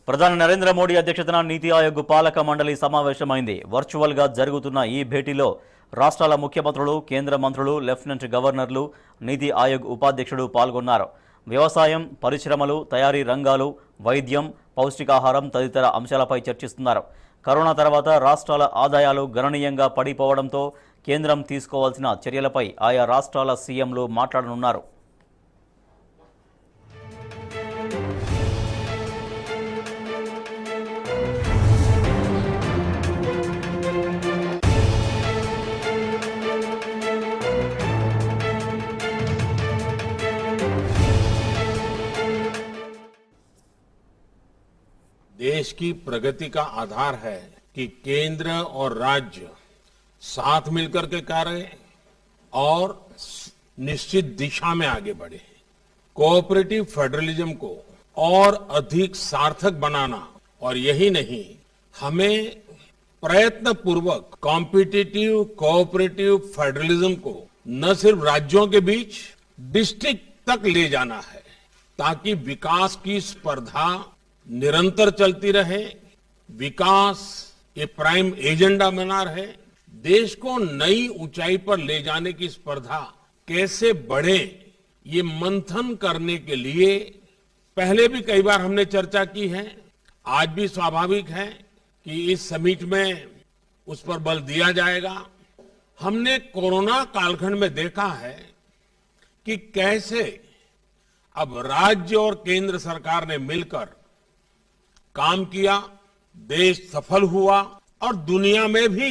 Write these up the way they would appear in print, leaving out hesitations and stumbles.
ప్రధాని నరేంద్ర మోడీ అధ్యక్షతన నీతి ఆయోగ్ పాలక మండలి సమావేశమైంది. వర్చువల్గా జరుగుతున్న ఈ భేటీలో రాష్ట్రాల ముఖ్యమంత్రులు, కేంద్ర మంత్రులు, లెఫ్టినెంట్ గవర్నర్లు, నీతి ఆయోగ్ ఉపాధ్యక్షుడు పాల్గొన్నారు. వ్యవసాయం, పరిశ్రమలు, తయారీ రంగాలు, వైద్యం, పౌష్టికాహారం తదితర అంశాలపై చర్చిస్తున్నారు. కరోనా తర్వాత రాష్ట్రాల ఆదాయాలు గణనీయంగా పడిపోవడంతో కేంద్రం తీసుకోవాల్సిన చర్యలపై ఆయా రాష్ట్రాల సీఎంలు మాట్లాడనున్నారు. देश की प्रगति का आधार है कि केंद्र और राज्य साथ मिलकर के कार्य और निश्चित दिशा में आगे बढ़े। कोऑपरेटिव फेडरलिज्म को और अधिक सार्थक बनाना और यही नहीं, हमें प्रयत्न पूर्वक कॉम्पिटिटिव कोऑपरेटिव फेडरलिज्म को न सिर्फ राज्यों के बीच, डिस्ट्रिक्ट तक ले जाना है, ताकि विकास की स्पर्धा निरंतर चलती रहे, विकास ये प्राइम एजेंडा बना रहे। देश को नई ऊंचाई पर ले जाने की स्पर्धा कैसे बढ़े, ये मंथन करने के लिए पहले भी कई बार हमने चर्चा की है। आज भी स्वाभाविक है कि इस समिट में उस पर बल दिया जाएगा। हमने कोरोना कालखंड में देखा है कि कैसे अब राज्य और केंद्र सरकार ने मिलकर काम किया, देश सफल हुआ और दुनिया में भी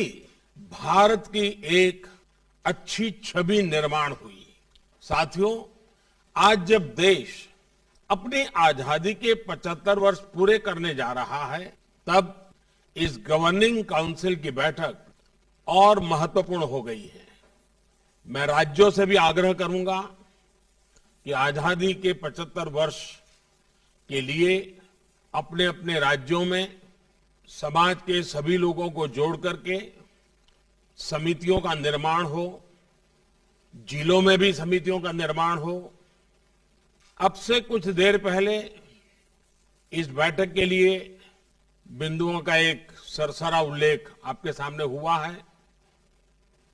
भारत की एक अच्छी छवि निर्माण हुई। साथियों, आज जब देश अपनी आजादी के 75 वर्ष पूरे करने जा रहा है, तब इस गवर्निंग काउंसिल की बैठक और महत्वपूर्ण हो गई है। मैं राज्यों से भी आग्रह करूंगा कि आजादी के 75 वर्ष के लिए अपने अपने राज्यों में समाज के सभी लोगों को जोड़ करके समितियों का निर्माण हो, जिलों में भी समितियों का निर्माण हो। अब से कुछ देर पहले इस बैठक के लिए बिंदुओं का एक सरसरा उल्लेख आपके सामने हुआ है।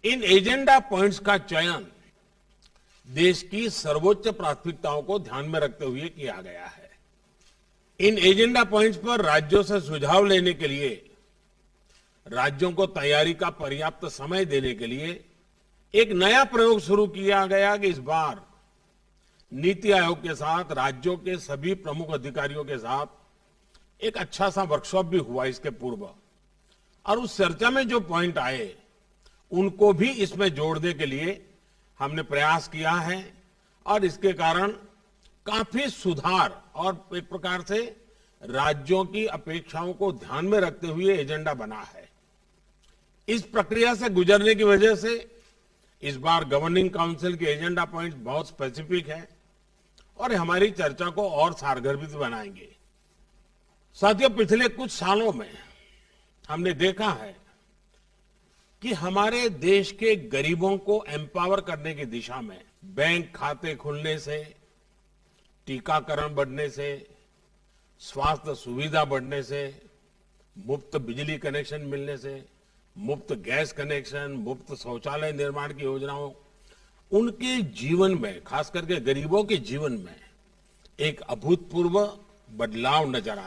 इन एजेंडा पॉइंट्स का चयन देश की सर्वोच्च प्राथमिकताओं को ध्यान में रखते हुए किया गया है। इन एजेंडा पॉइंट्स पर राज्यों से सुझाव लेने के लिए, राज्यों को तैयारी का पर्याप्त समय देने के लिए एक नया प्रयोग शुरू किया गया कि इस बार नीति आयोग के साथ राज्यों के सभी प्रमुख अधिकारियों के साथ एक अच्छा सा वर्कशॉप भी हुआ इसके पूर्व, और उस चर्चा में जो पॉइंट आए उनको भी इसमें जोड़ने के लिए हमने प्रयास किया है, और इसके कारण काफी सुधार और एक प्रकार से राज्यों की अपेक्षाओं को ध्यान में रखते हुए एजेंडा बना है। इस प्रक्रिया से गुजरने की वजह से इस बार गवर्निंग काउंसिल के एजेंडा पॉइंट्स बहुत स्पेसिफिक है और हमारी चर्चा को और सारगर्भित बनाएंगे। साथियों, पिछले कुछ सालों में हमने देखा है कि हमारे देश के गरीबों को एम्पावर करने की दिशा में बैंक खाते खुलने से, टीकाकरण बढ़ने से, स्वास्थ्य सुविधा बढ़ने से, मुफ्त बिजली कनेक्शन मिलने से, मुफ्त गैस कनेक्शन, मुफ्त शौचालय निर्माण की योजनाओं, उनके जीवन में, खास करके गरीबों के जीवन में एक अभूतपूर्व बदलाव नजर आ